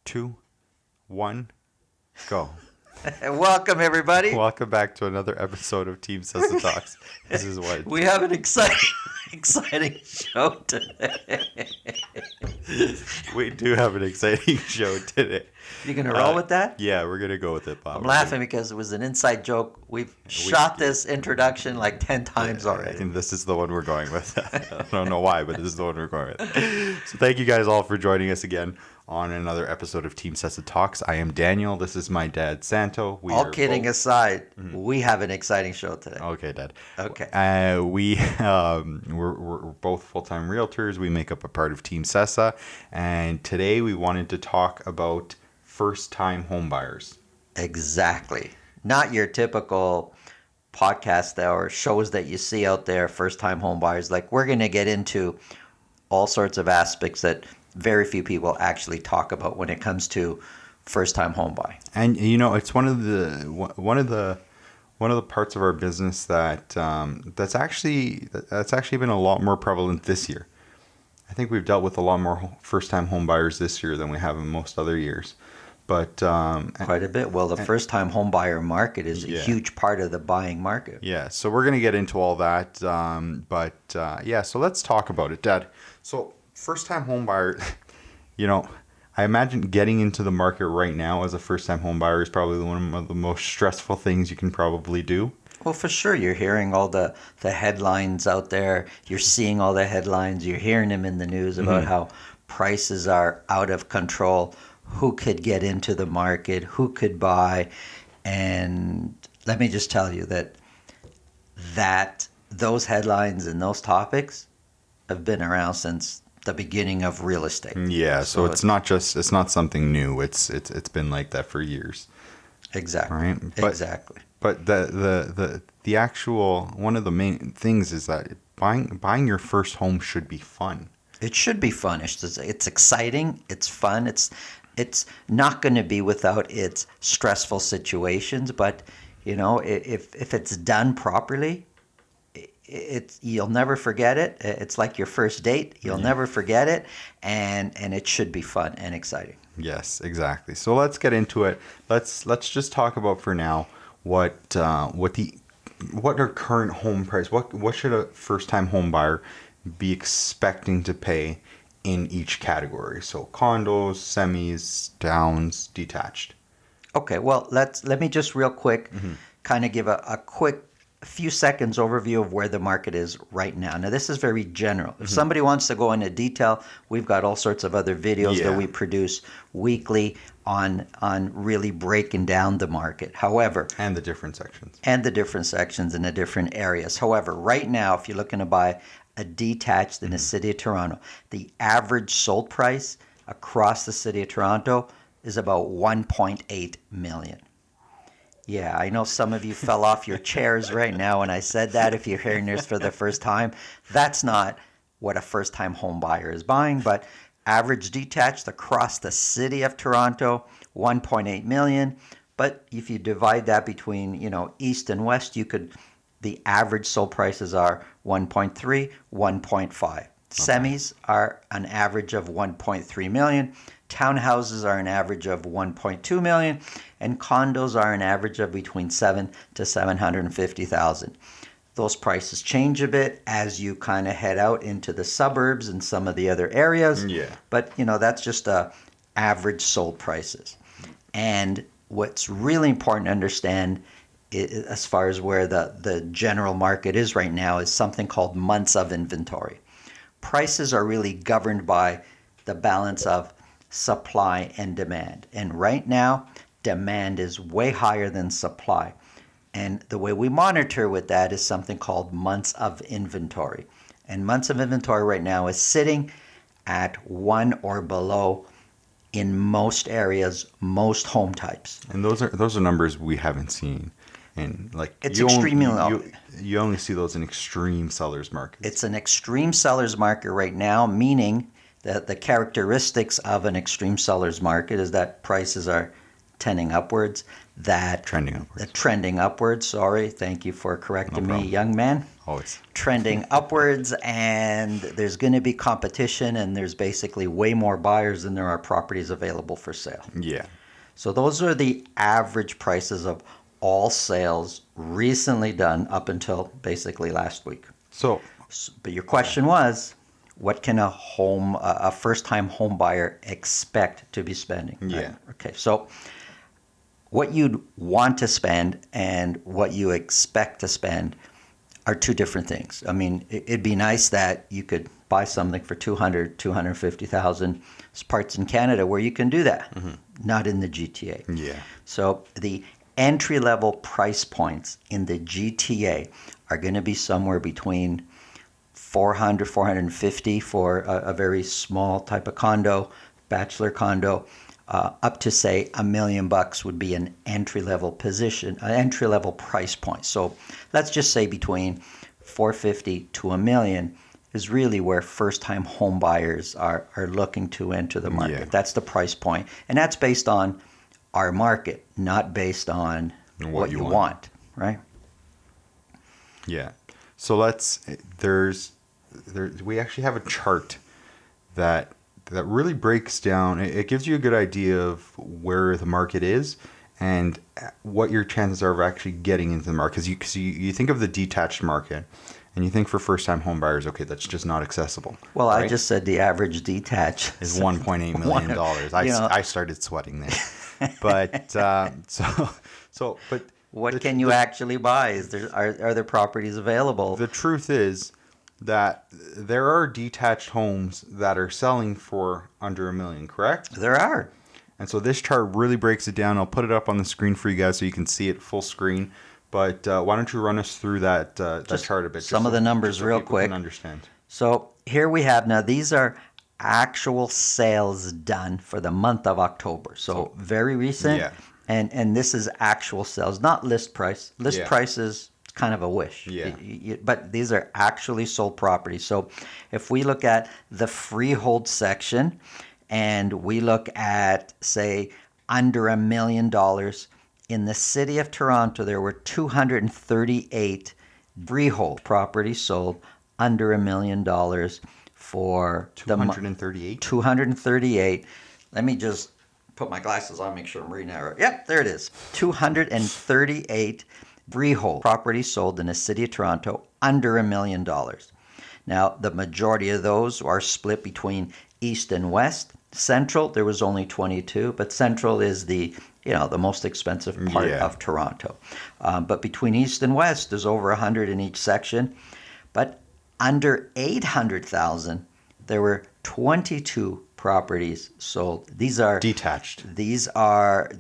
2, 1, go. Welcome, everybody. Welcome back to another episode of Team Sessa Talks. This is what We have an exciting show today. we do have an exciting show today. You gonna roll with that? Yeah, we're gonna go with it, Bob. I'm laughing because it was an inside joke. We've shot this introduction like 10 times already. And this is the one we're going with. I don't know why, but this is the one we're going with. So thank you guys all for joining us again on another episode of Team Sessa Talks. I am Daniel. This is my dad, Santo. All kidding aside, we have an exciting show today. Okay, Dad. Okay. We're both full-time realtors. We make up a part of Team Sessa, and today we wanted to talk about first-time home buyers. Exactly. Not your typical podcast or shows that you see out there, first-time home buyers. Like, we're going to get into all sorts of aspects that very few people actually talk about when it comes to first-time home buy. And it's one of the parts of our business that that's actually been a lot more prevalent this year. I think we've dealt with a lot more first-time home buyers this year than we have in most other years. But quite a bit. Well, the first-time home buyer market is a huge part of the buying market. Yeah, so we're going to get into all that. So let's talk about it, Dad. So first-time home buyer, I imagine getting into the market right now as a first-time home buyer is probably one of the most stressful things you can probably do. Well, for sure. You're hearing all the headlines out there. You're seeing all the headlines. You're hearing them in the news about how prices are out of control. Who could get into the market? Who could buy? And let me just tell you that those headlines and those topics have been around since the beginning of real estate. Yeah, so it's not something new. It's been like that for years. Exactly. Right? Exactly. But the actual one of the main things is that buying your first home should be fun. It should be fun. It's exciting. It's fun. It's not going to be without its stressful situations, but if it's done properly, you'll never forget it. It's like your first date. You'll never forget it, and it should be fun and exciting. Yes, exactly. So let's get into it. Let's just talk about for now what our current home price. What should a first-time home buyer be expecting to pay in each category? So condos, semis, towns, detached. Okay, well, let me just real quick kind of give a quick few seconds overview of where the market is right now. Now, this is very general. If somebody wants to go into detail, we've got all sorts of other videos that we produce weekly on really breaking down the market. However, and the different sections. And the different sections in the different areas. However, right now, if you're looking to buy a detached in the city of Toronto, the average sold price across the city of Toronto is about $1.8 million. Yeah, I know some of you fell off your chairs right now when I said that. If you're hearing this for the first time, that's not what a first-time home buyer is buying, but average detached across the city of Toronto, $1.8 million. But if you divide that between, east and west, the average sold prices are 1.3, 1.5. Semis are an average of 1.3 million. Townhouses are an average of 1.2 million, and condos are an average of between 7 to 750,000. Those prices change a bit as you kind of head out into the suburbs and some of the other areas. Yeah. But that's just average sold prices. And what's really important to understand as far as where the general market is right now is something called months of inventory. Prices are really governed by the balance of supply and demand. And right now, demand is way higher than supply. And the way we monitor with that is something called months of inventory. And months of inventory right now is sitting at 1 or below in most areas, most home types. And those are numbers we haven't seen. And it's extremely low. You only see those in extreme sellers markets. It's an extreme sellers market right now, meaning that the characteristics of an extreme sellers market is that prices are trending upwards. Trending upwards. Sorry, thank you for correcting me, young man. Always. Trending upwards, and there's going to be competition, and there's basically way more buyers than there are properties available for sale. Yeah. So those are the average prices of all sales recently done up until basically last week. So, But your question was, what can a first-time home buyer expect to be spending? Right? Yeah. Okay. So what you'd want to spend and what you expect to spend are two different things. I mean, it'd be nice that you could buy something for 200, 250,000. There's parts in Canada where you can do that, not in the GTA. yeah. So the entry-level price points in the GTA are going to be somewhere between 400, 450 for a very small type of condo, bachelor condo, up to say $1 million would be an entry-level price point. So let's just say between 450 to $1 million is really where first-time home buyers are looking to enter the market. Yeah. That's the price point, and that's based on our market, not based on what you want, right? Yeah. So we actually have a chart that really breaks down. It gives you a good idea of where the market is and what your chances are of actually getting into the market. Because you think of the detached market, and you think for first-time home buyers, okay, that's just not accessible. Well, right? I just said the average detached is $1.8 million. I started sweating there, but but what can you actually buy? Are there properties available? the truth is that there are detached homes that are selling for under $1 million, correct? There are. And so this chart really breaks it down. I'll put it up on the screen for you guys so you can see it full screen. But why don't you run us through that chart a bit? Some of the numbers real people quick. Can understand. So here we have, now these are actual sales done for the month of October. So very recent. Yeah. And this is actual sales, not list price. List price is kind of a wish. Yeah. But these are actually sold properties. So if we look at the freehold section and we look at, say, under $1 million, in the city of Toronto, there were 238 freehold properties sold under $1 million for 238? 238. Let me just put my glasses on, make sure I'm reading that right. Yep, there it is. 238 freehold properties sold in the city of Toronto under $1 million. Now, the majority of those are split between east and west. Central, there was only 22, but Central is the most expensive part of Toronto. But between east and west, there's over 100 in each section. But under 800,000, there were 22 properties sold. These are detached. These are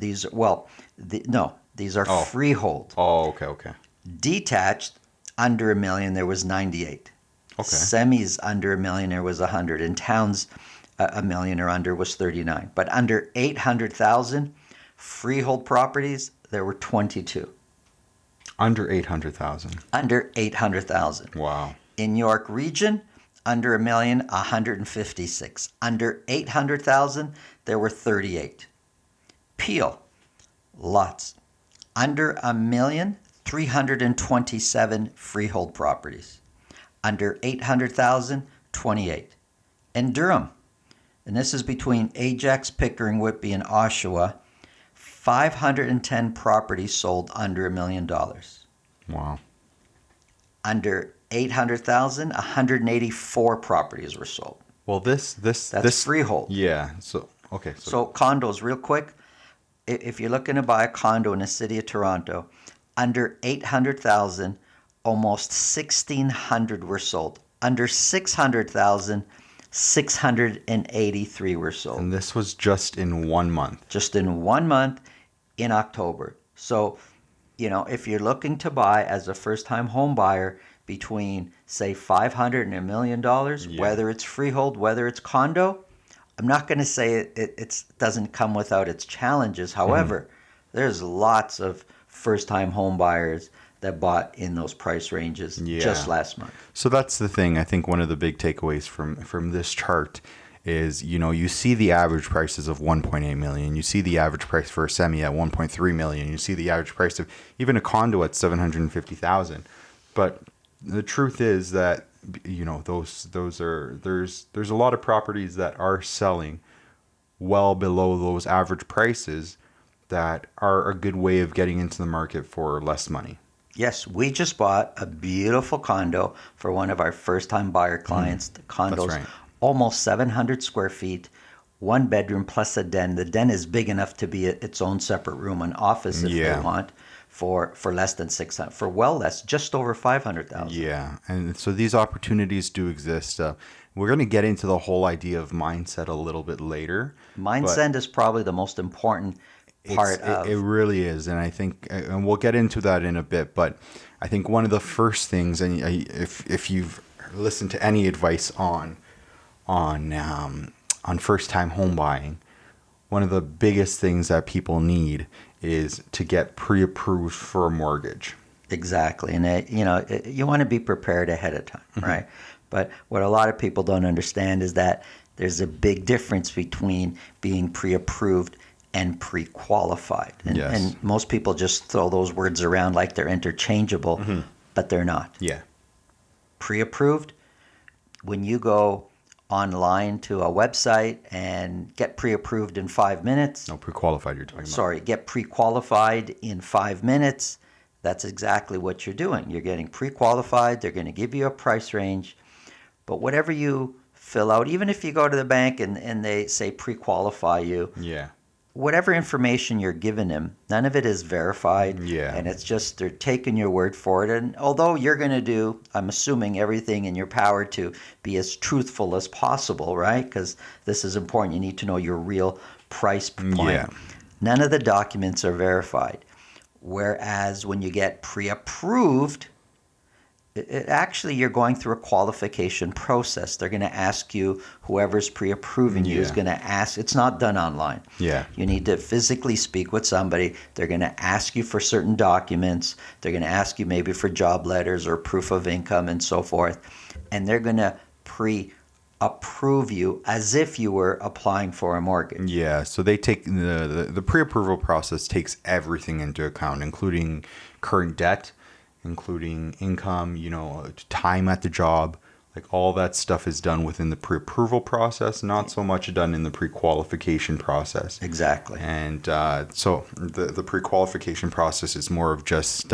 freehold. Oh, okay. Detached, under $1 million, there was 98. Okay. Semis under $1 million, there was 100. And towns $1 million or under was 39. But under 800,000 freehold properties, there were 22. Under 800,000. Under 800,000. Wow. In York Region, under $1 million, 156. Under 800,000, there were 38. Peel, lots. Under $1 million, 327 freehold properties. Under 800,000, 28. And Durham, and this is between Ajax, Pickering, Whitby, and Oshawa, 510 properties sold under $1 million. Wow. Under 800,000, 184 properties were sold. Well, that's freehold. Yeah. So okay. So condos, real quick. If you're looking to buy a condo in the city of Toronto, under 800,000, almost 1,600 were sold. Under 600,000, 683 were sold. And this was just in 1 month. Just in 1 month in October. So, if you're looking to buy as a first-time home buyer between, say, $500 and $1 million, whether it's freehold, whether it's condo, I'm not going to say it doesn't come without its challenges. However, there's lots of first-time home buyers that bought in those price ranges just last month. So that's the thing. I think one of the big takeaways from this chart is, you see the average prices of 1.8 million. You see the average price for a semi at 1.3 million. You see the average price of even a condo at 750,000. But the truth is that, there's a lot of properties that are selling well below those average prices that are a good way of getting into the market for less money. Yes, we just bought a beautiful condo for one of our first-time buyer clients. The condo's right. almost 700 square feet, one bedroom plus a den. The den is big enough to be its own separate room, an office if they want, for less than 600, for well less, just over 500,000. Yeah, and so these opportunities do exist. We're going to get into the whole idea of mindset a little bit later. Mindset is probably the most important part It really is, and I think, and we'll get into that in a bit. But I think one of the first things, and if you've listened to any advice on first time home buying, one of the biggest things that people need is to get pre-approved for a mortgage. Exactly. And, you want to be prepared ahead of time, right? But what a lot of people don't understand is that there's a big difference between being pre-approved and pre-qualified. And most people just throw those words around like they're interchangeable, but they're not. Yeah. Pre-approved, when you go online to a website and get pre-approved in 5 minutes. No, pre-qualified you're talking about. Sorry, get pre-qualified in 5 minutes. That's exactly what you're doing. You're getting pre-qualified. They're going to give you a price range. But whatever you fill out, even if you go to the bank and they say pre-qualify you, whatever information you're giving them, none of it is verified. Yeah. And it's just they're taking your word for it. And although you're going to do, I'm assuming, everything in your power to be as truthful as possible, right? Because this is important. You need to know your real price point. Yeah. None of the documents are verified. Whereas when you get pre-approved, actually you're going through a qualification process. They're going to ask you, whoever's pre-approving you is going to ask. It's not done online. Yeah. You need to physically speak with somebody. They're going to ask you for certain documents. They're going to ask you maybe for job letters or proof of income and so forth. And they're going to pre-approve you as if you were applying for a mortgage. Yeah, so they take the pre-approval process takes everything into account, including current debt, including income, time at the job. Like all that stuff is done within the pre-approval process, not so much done in the pre-qualification process. Exactly. And so the pre-qualification process is more of just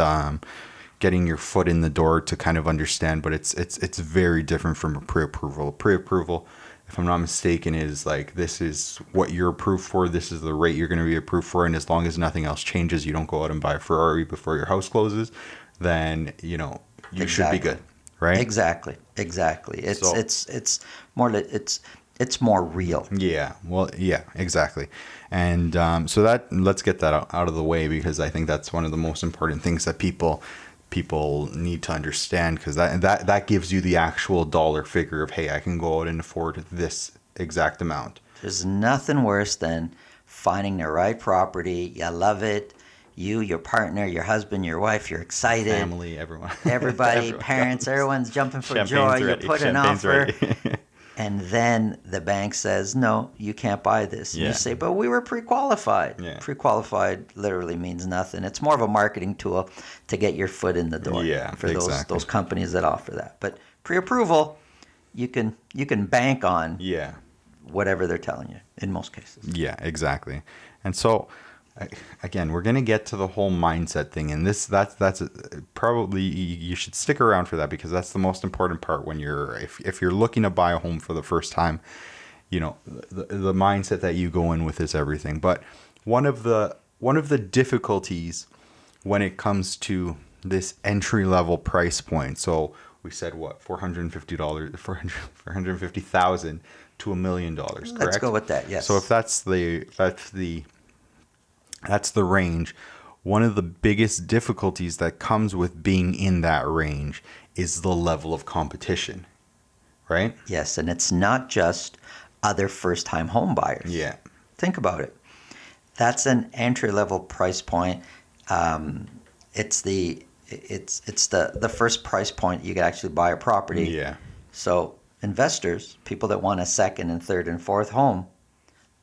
getting your foot in the door to kind of understand, but it's very different from a pre-approval. Pre-approval, if I'm not mistaken, is like, this is what you're approved for, this is the rate you're going to be approved for, and as long as nothing else changes, you don't go out and buy a Ferrari before your house closes, then you should be good, right? Exactly. It's more real. Yeah. Well, yeah, exactly. And so that, let's get that out of the way, because I think that's one of the most important things that people need to understand, because that gives you the actual dollar figure of, hey, I can go out and afford this exact amount. There's nothing worse than finding the right property. You love it. You, your partner, your husband, your wife, you're excited. Family, everyone. Everybody, parents, everyone's jumping for joy. You put an offer. And then the bank says, no, you can't buy this. And you say, but we were pre-qualified. Yeah. Pre-qualified literally means nothing. It's more of a marketing tool to get your foot in the door for those companies that offer that. But pre-approval, you can bank on whatever they're telling you in most cases. Yeah, exactly. And so, again, we're going to get to the whole mindset thing, and that's probably, you should stick around for that, because that's the most important part when if you're looking to buy a home for the first time. The mindset that you go in with is everything. But one of the difficulties when it comes to this entry level price point, so we said what, $450, $450,000 to $1 million, correct? Let's go with that. Yes. So if that's the range, one of the biggest difficulties that comes with being in that range is the level of competition, right? Yes, and it's not just other first-time home buyers. Yeah. Think about it. That's an entry-level price point. It's the first price point you can actually buy a property. Yeah. So investors, people that want a second and third and fourth home,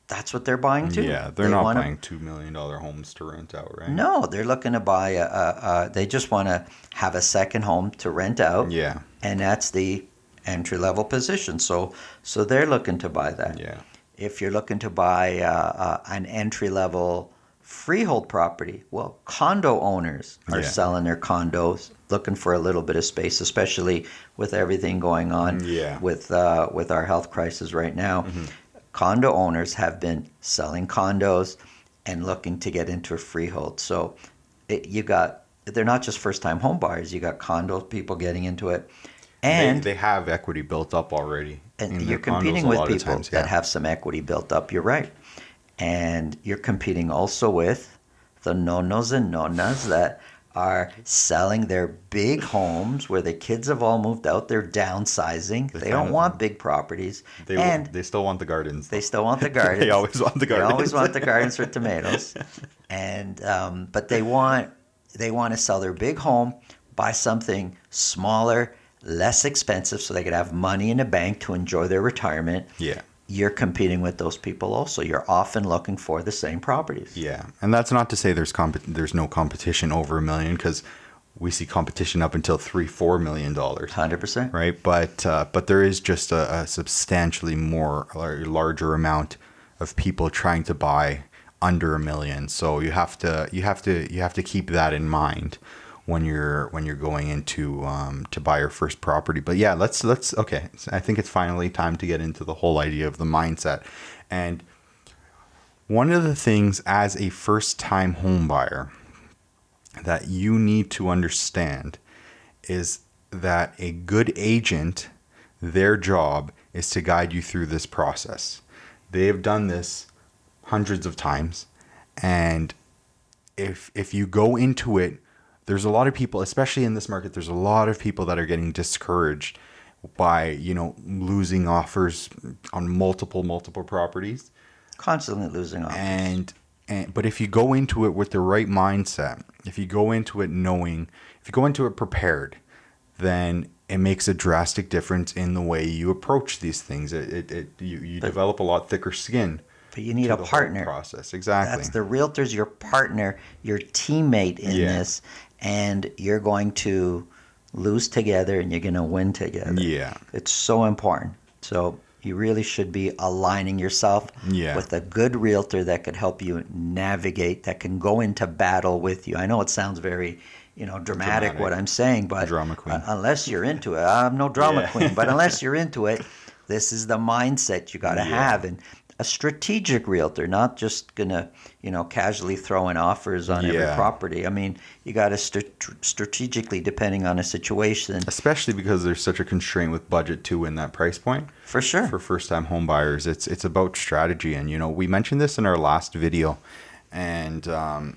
that's what they're buying too. Yeah, they're They not wanna- buying $2 million homes to rent out, right? No, they're looking to buy they just want to have a second home to rent out. Yeah, And that's the entry level position. So they're looking to buy that. yeah, If you're looking to buy an entry level freehold property, well, condo owners are Yeah. selling their condos, looking for a little bit of space, especially with everything going on Yeah. with our health crisis right now. Mm-hmm. Condo owners have been selling condos and looking to get into a freehold. So they're not just first time home buyers. You got condo people getting into it, and they have equity built up already. and in you're their condos competing a with lot of people times, that yeah. have some equity built up. You're right. And you're competing also with the nonos and nonas that are selling their big homes where the kids have all moved out. They're downsizing. They don't want big properties. And They still want the gardens. they still want the gardens. They always want the gardens. They always want the gardens for tomatoes. And but they want to sell their big home, buy something smaller, less expensive, so they could have money in the bank to enjoy their retirement. Yeah. You're competing with those people also. You're often looking for the same properties. Yeah, and that's not to say there's no competition over $1 million, because we see competition up until $3-4 million, 100%. right? But there is just a substantially larger amount of people trying to buy under $1 million. So you have to keep that in mind when you're going into to buy your first property. But yeah, let's okay. I think it's finally time to get into the whole idea of the mindset. And one of the things as a first-time home buyer that you need to understand is that a good agent, their job is to guide you through this process. They have done this hundreds of times, and if you go into it, there's a lot of people, especially in this market, there's a lot of people that are getting discouraged by, losing offers on multiple properties. Constantly losing offers. But if you go into it with the right mindset, if you go into it prepared, then it makes a drastic difference in the way you approach these things. You develop a lot thicker skin. But you need to a the whole partner. process. Exactly. That's the realtor's your partner, your teammate in this, and you're going to lose together and you're going to win together. Yeah. It's so important. So you really should be aligning yourself with a good realtor that could help you navigate, that can go into battle with you. I know it sounds very, dramatic what I'm saying, but Drama queen. Unless you're into it, I'm no drama queen, but unless you're into it, this is the mindset you got to have. And a strategic realtor, not just gonna, casually throw in offers on every property. I mean, you got to strategically, depending on a situation. Especially because there's such a constraint with budget too in that price point. For sure. For first-time home buyers, it's about strategy, and we mentioned this in our last video, and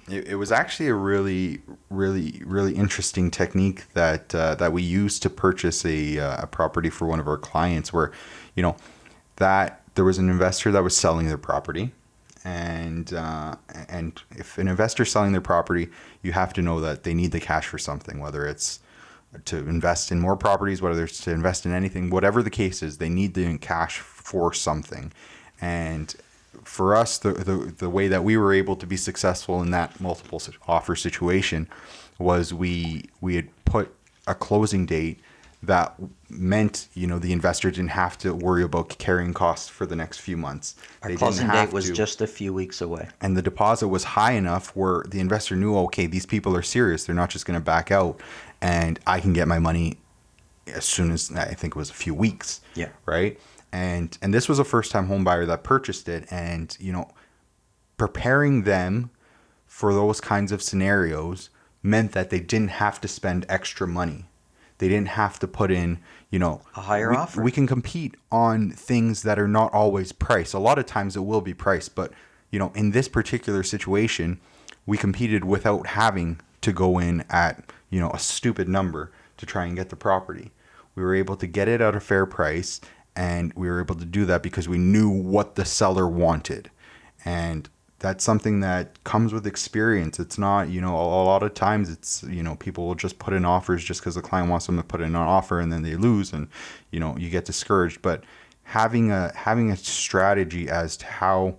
it was actually a really, really, really interesting technique that we used to purchase a property for one of our clients, where that there was an investor that was selling their property, and if an investor's selling their property, you have to know that they need the cash for something, whether it's to invest in more properties, whether it's to invest in anything, whatever the case is, they need the cash for something. And for us, the way that we were able to be successful in that multiple offer situation was we had put a closing date that meant, the investor didn't have to worry about carrying costs for the next few months. Our closing date was just a few weeks away. And the deposit was high enough where the investor knew, okay, these people are serious. They're not just going to back out, and I can get my money as soon as, I think it was a few weeks. Yeah. Right? And this was a first-time home buyer that purchased it, and, preparing them for those kinds of scenarios meant that they didn't have to spend extra money. They didn't have to put in, a higher offer. We can compete on things that are not always priced. A lot of times it will be priced, but, in this particular situation, we competed without having to go in at, a stupid number to try and get the property. We were able to get it at a fair price, and we were able to do that because we knew what the seller wanted. And that's something that comes with experience. It's not, a lot of times it's, people will just put in offers just because the client wants them to put in an offer, and then they lose, and, you get discouraged. But having a strategy as to how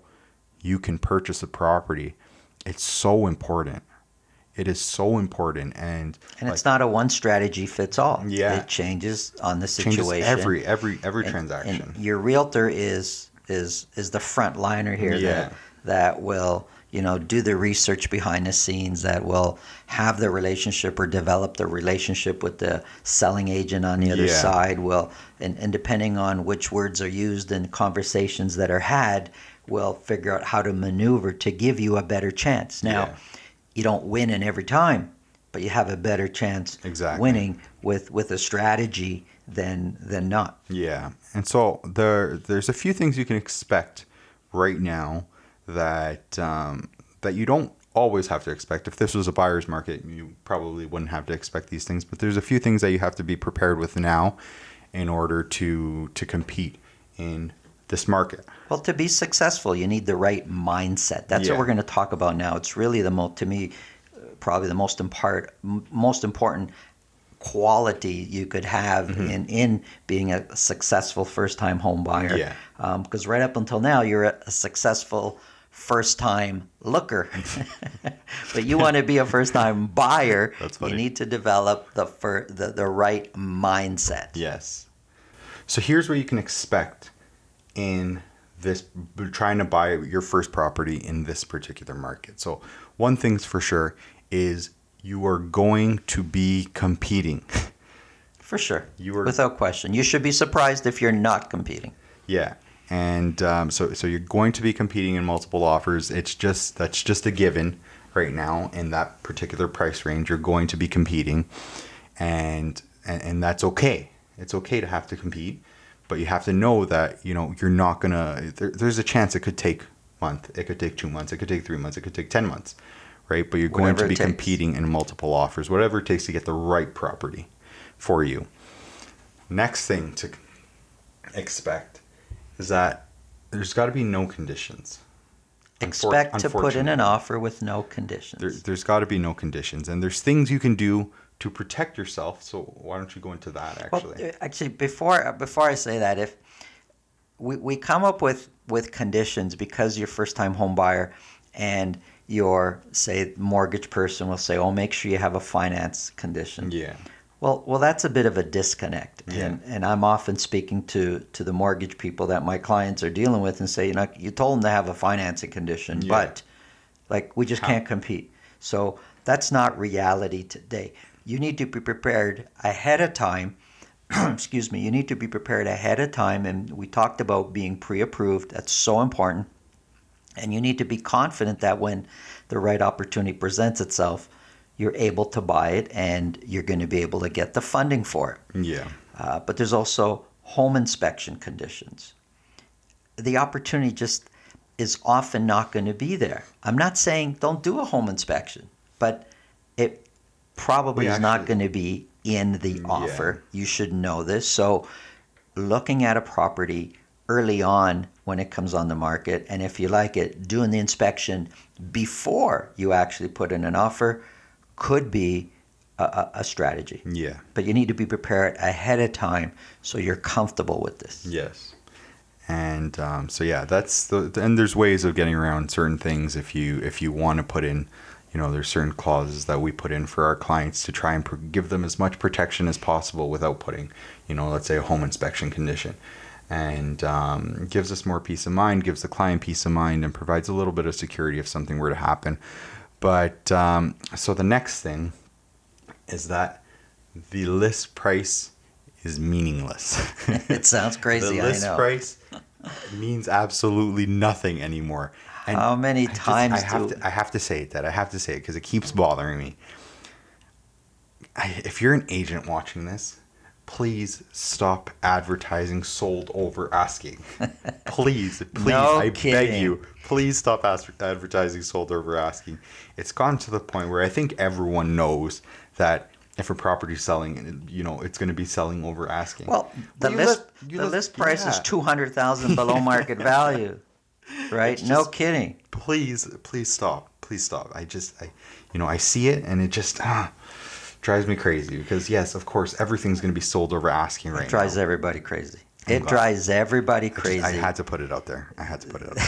you can purchase a property, it's so important. It is so important. And it's not a one strategy fits all. Yeah. It changes on the changes situation. every transaction. And your realtor is the front liner here. Yeah. That will, do the research behind the scenes, that will have the relationship or develop the relationship with the selling agent on the other side, and depending on which words are used and conversations that are had, will figure out how to maneuver to give you a better chance. Now, you don't win in every time, but you have a better chance winning with a strategy than not. Yeah. And so there's a few things you can expect right now that you don't always have to expect. If this was a buyer's market, you probably wouldn't have to expect these things, but there's a few things that you have to be prepared with now in order to compete in this market. Well, to be successful, you need the right mindset. That's what we're going to talk about now. It's really to me, probably the most important quality you could have in being a successful first-time home buyer. Yeah. Because right up until now, you're a successful first-time looker. But you want to be a first-time buyer. That's funny. You need to develop the right mindset. Yes. So here's what you can expect in this, trying to buy your first property in this particular market. So one thing's for sure is you are going to be competing. For sure. Without question. You should be surprised if you're not competing. Yeah. And so you're going to be competing in multiple offers. That's just a given right now in that particular price range. You're going to be competing, and that's okay. It's okay to have to compete. But you have to know that, you're not going to, there's a chance it could take a month, it could take 2 months, it could take 3 months, it could take 10 months, right? But you're going to be competing in multiple offers, whatever it takes to get the right property for you. Next thing to expect is that there's got to be no conditions. Expect to put in an offer with no conditions. There's got to be no conditions. And there's things you can do to protect yourself. So why don't you go into that, actually? Well, actually, before I say that, if we come up with conditions because you're first-time home buyer and your, say, mortgage person will say, oh, make sure you have a finance condition. Yeah. Well, that's a bit of a disconnect. Yeah. And I'm often speaking to the mortgage people that my clients are dealing with and say, you told them to have a financing condition, but we just can't compete. So that's not reality today. You need to be prepared ahead of time. Excuse me. You need to be prepared ahead of time. And we talked about being pre-approved. That's so important. And you need to be confident that when the right opportunity presents itself, you're able to buy it and you're going to be able to get the funding for it. Yeah. But there's also home inspection conditions. The opportunity just is often not going to be there. I'm not saying don't do a home inspection, but it probably is not going to be in the offer. You should know this. So looking at a property early on when it comes on the market, and if you like it, doing the inspection before you actually put in an offer could be a strategy. Yeah. But you need to be prepared ahead of time so you're comfortable with this. Yes. And that's and there's ways of getting around certain things if you want to put in, there's certain clauses that we put in for our clients to try and give them as much protection as possible without putting, let's say a home inspection condition. And gives us more peace of mind, gives the client peace of mind, and provides a little bit of security if something were to happen. But so the next thing is that the list price is meaningless. It sounds crazy, the list I know. price means absolutely nothing anymore. And how many times I have to say it because it keeps bothering me. If you're an agent watching this, please stop advertising sold over asking. Please, No I kidding. beg you, please stop advertising sold over asking. It's gotten to the point where I think everyone knows that if a property's selling, it's going to be selling over asking. Well, the list price is $200,000 below market value. right? It's No just, kidding. please stop. Please stop. I see it and it just drives me crazy because yes, of course, everything's going to be sold over asking It right drives now. everybody crazy. I'm It glad. drives everybody I crazy. had to put it out there. I had to put it out there.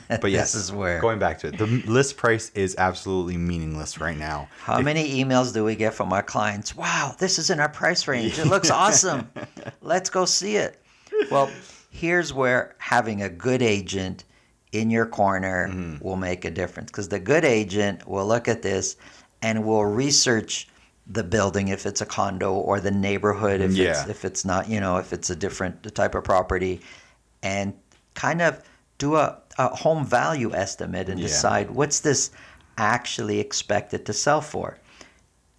But This yes, is where. going back to it, the list price is absolutely meaningless right now. How If many emails do we get from our clients? Wow, this is in our price range. It looks awesome. Let's go see it. Well, here's where having a good agent in your corner will make a difference because the good agent will look at this and will research the building if it's a condo or the neighborhood Yeah. if it's not, if it's a different type of property and kind of do a home value estimate and Yeah. decide what's this actually expected to sell for.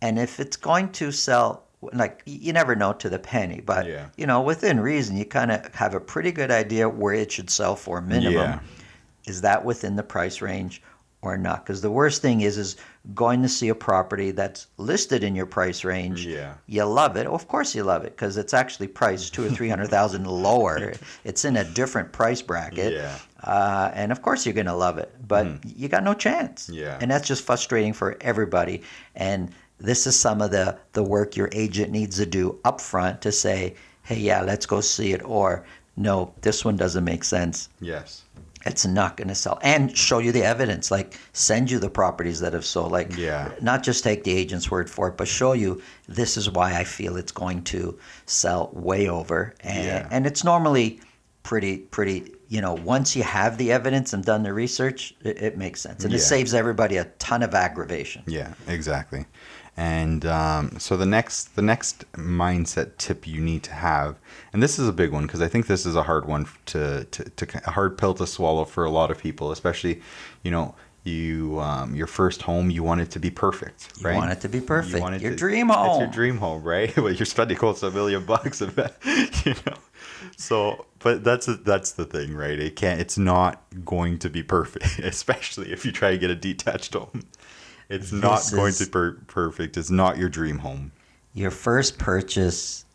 And if it's going to sell, like you never know to the penny, but Yeah. within reason, you kind of have a pretty good idea where it should sell for minimum. Yeah. Is that within the price range or not? Because the worst thing is going to see a property that's listed in your price range. Yeah. You love it. Of course, you love it because it's actually priced 200,000 or 300,000 lower. It's in a different price bracket, Yeah. and of course you're gonna love it. But you got no chance. Yeah. And that's just frustrating for everybody. And this is some of the work your agent needs to do up front to say, hey, yeah, let's go see it, or no, this one doesn't make sense. Yes. It's not going to sell, and show you the evidence, like send you the properties that have sold, like Yeah. not just take the agent's word for it, but show you this is why I feel it's going to sell way over. And, Yeah. and it's normally pretty, once you have the evidence and done the research, it makes sense. And it Yeah. saves everybody a ton of aggravation. Yeah, exactly. And so the next mindset tip you need to have, and this is a big one because I think this is a hard one to a hard pill to swallow for a lot of people, especially, your first home, you want it to be perfect, You right? want it to be perfect. You want it Your to- dream It's home. your dream home, right? Well, you're spending close to $1 million, you know. So, but that's the thing, right? It's not going to be perfect, especially if you try to get a detached home. It's not This going is- to be perfect. It's not your dream home. Your first purchase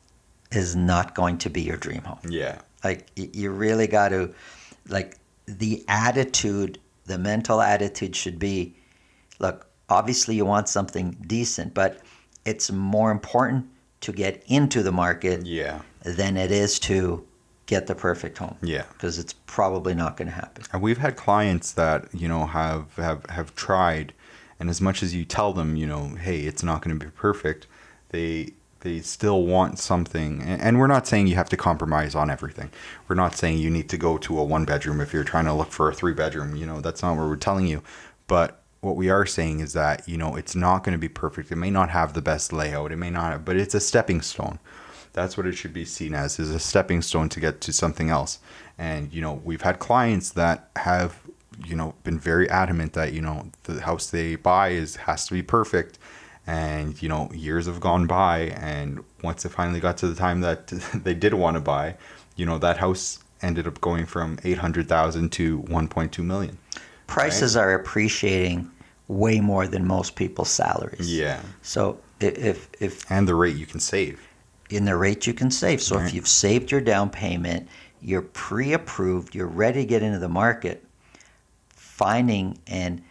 is not going to be your dream home. Yeah. Like you really got to, like the attitude, the mental attitude should be, look, obviously you want something decent, but it's more important to get into the market Yeah. than it is to get the perfect home. Yeah. Because it's probably not going to happen. And we've had clients that, have tried, and as much as you tell them, hey, it's not going to be perfect, they still want something. And we're not saying you have to compromise on everything. We're not saying you need to go to a 1-bedroom if you're trying to look for a 3-bedroom. That's not what we're telling you. But what we are saying is that, it's not going to be perfect. It may not have the best layout. It may not have, but it's a stepping stone. That's what it should be seen as, is a stepping stone to get to something else. And, we've had clients that have, been very adamant that, the house they buy has to be perfect. And, years have gone by. And once it finally got to the time that they did want to buy, that house ended up going from $800,000 to $1.2 million. Prices are appreciating way more than most people's salaries. Yeah. So if And the rate you can save. in the rate you can save. So Right. if you've saved your down payment, you're pre-approved, you're ready to get into the market, finding and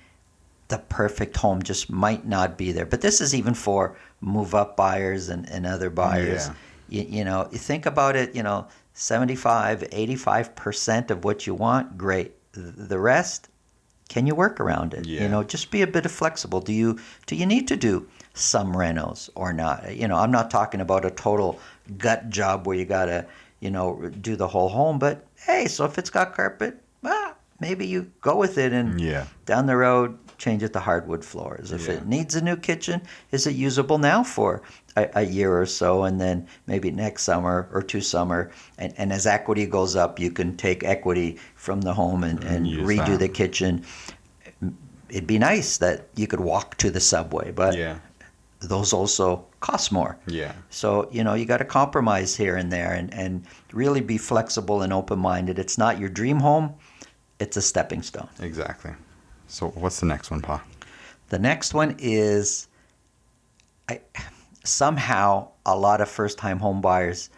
the perfect home just might not be there. But this is even for move-up buyers and other buyers. Yeah. You think about it, 75, 85% of what you want, great. The rest, can you work around it? Yeah. Just be a bit flexible. Do you need to do some renos or not? I'm not talking about a total gut job where you got to, do the whole home. But hey, so if it's got carpet, maybe you go with it and Yeah. down the road, change it to hardwood floors. If Yeah. it needs a new kitchen, is it usable now for a year or so, and then maybe next summer or 2 summer, and as equity goes up, you can take equity from the home and use redo that. the kitchen. It'd be nice that you could walk to the subway, but Yeah. those also cost more. Yeah. So, you got to compromise here and there and really be flexible and open-minded. It's not your dream home. It's a stepping stone. Exactly. So what's the next one, Pa? The next one is somehow a lot of first-time home buyers,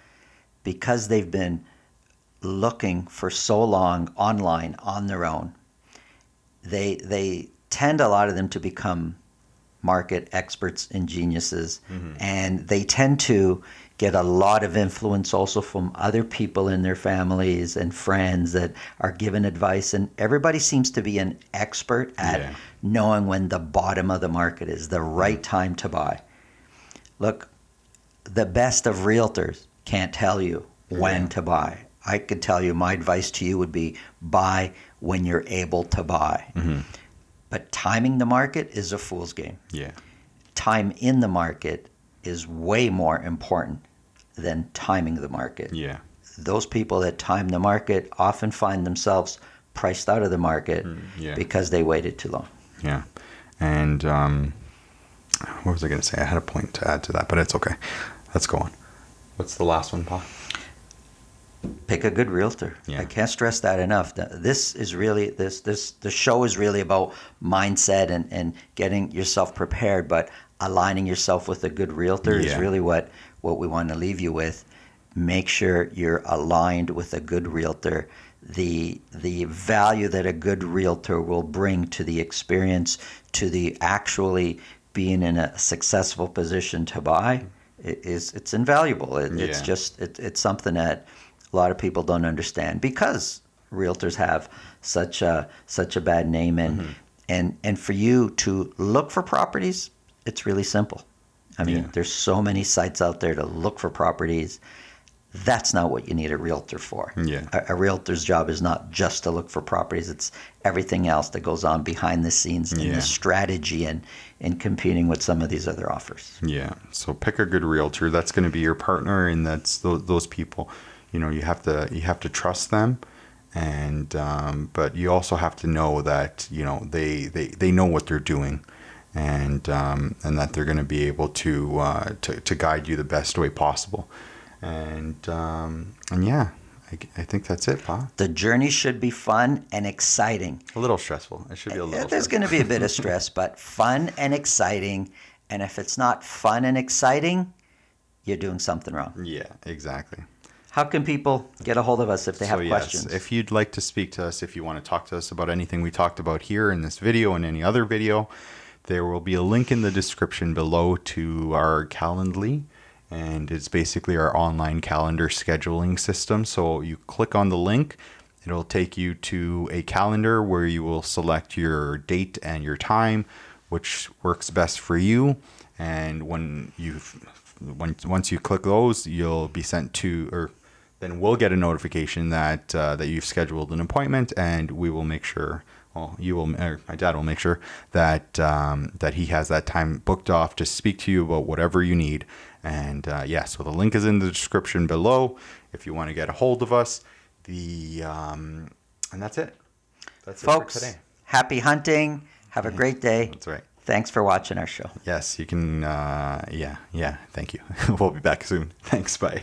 because they've been looking for so long online on their own, they tend, a lot of them, to become market experts and geniuses, and they tend to get a lot of influence also from other people in their families and friends that are giving advice, and everybody seems to be an expert at knowing when the bottom of the market is, the right time to buy. Look, the best of realtors can't tell you when to buy. I could tell you, my advice to you would be buy when you're able to buy. But timing the market is a fool's game. Yeah. Time in the market is way more important than timing the market. Yeah. Those people that time the market often find themselves priced out of the market because they waited too long. Yeah. And what was I going to say? I had a point to add to that, but it's okay. Let's go on. What's the last one, Pa? Pick a good realtor. Yeah. I can't stress that enough. This is really the show is really about mindset and getting yourself prepared, but aligning yourself with a good realtor is really what we want to leave you with. Make sure you're aligned with a good realtor. The value that a good realtor will bring to the experience, to the actually being in a successful position to buy, it's invaluable. It's just it's something that a lot of people don't understand because realtors have such a bad name, and for you to look for properties, it's really simple. I mean, there's so many sites out there to look for properties. That's not what you need a realtor for. A realtor's job is not just to look for properties. It's everything else that goes on behind the scenes in the strategy and in competing with some of these other offers. Yeah. So pick a good realtor. That's going to be your partner, and that's those people. You know, you have to trust them, and but you also have to know that, you know, they know what they're doing, and that they're going to be able to guide you the best way possible, and yeah, I think that's it, Pa. The journey should be fun and exciting. A little stressful. It should be a little. There's going to be a bit of stress, but fun and exciting. And if it's not fun and exciting, you're doing something wrong. Yeah, exactly. How can people get a hold of us if they have questions? If you'd like to speak to us, if you want to talk to us about anything we talked about here in this video and any other video, there will be a link in the description below to our Calendly, and it's basically our online calendar scheduling system. So you click on the link, it'll take you to a calendar where you will select your date and your time, which works best for you. And once you click those, you'll be sent to, or then we'll get a notification that you've scheduled an appointment, and we will make sure, well, my dad will make sure that that he has that time booked off to speak to you about whatever you need. And so the link is in the description below if you want to get a hold of us. And that's it. That's Folks, it for today. Happy hunting. Have a great day. That's right. Thanks for watching our show. Yes, you can. Thank you. We'll be back soon. Thanks. Bye.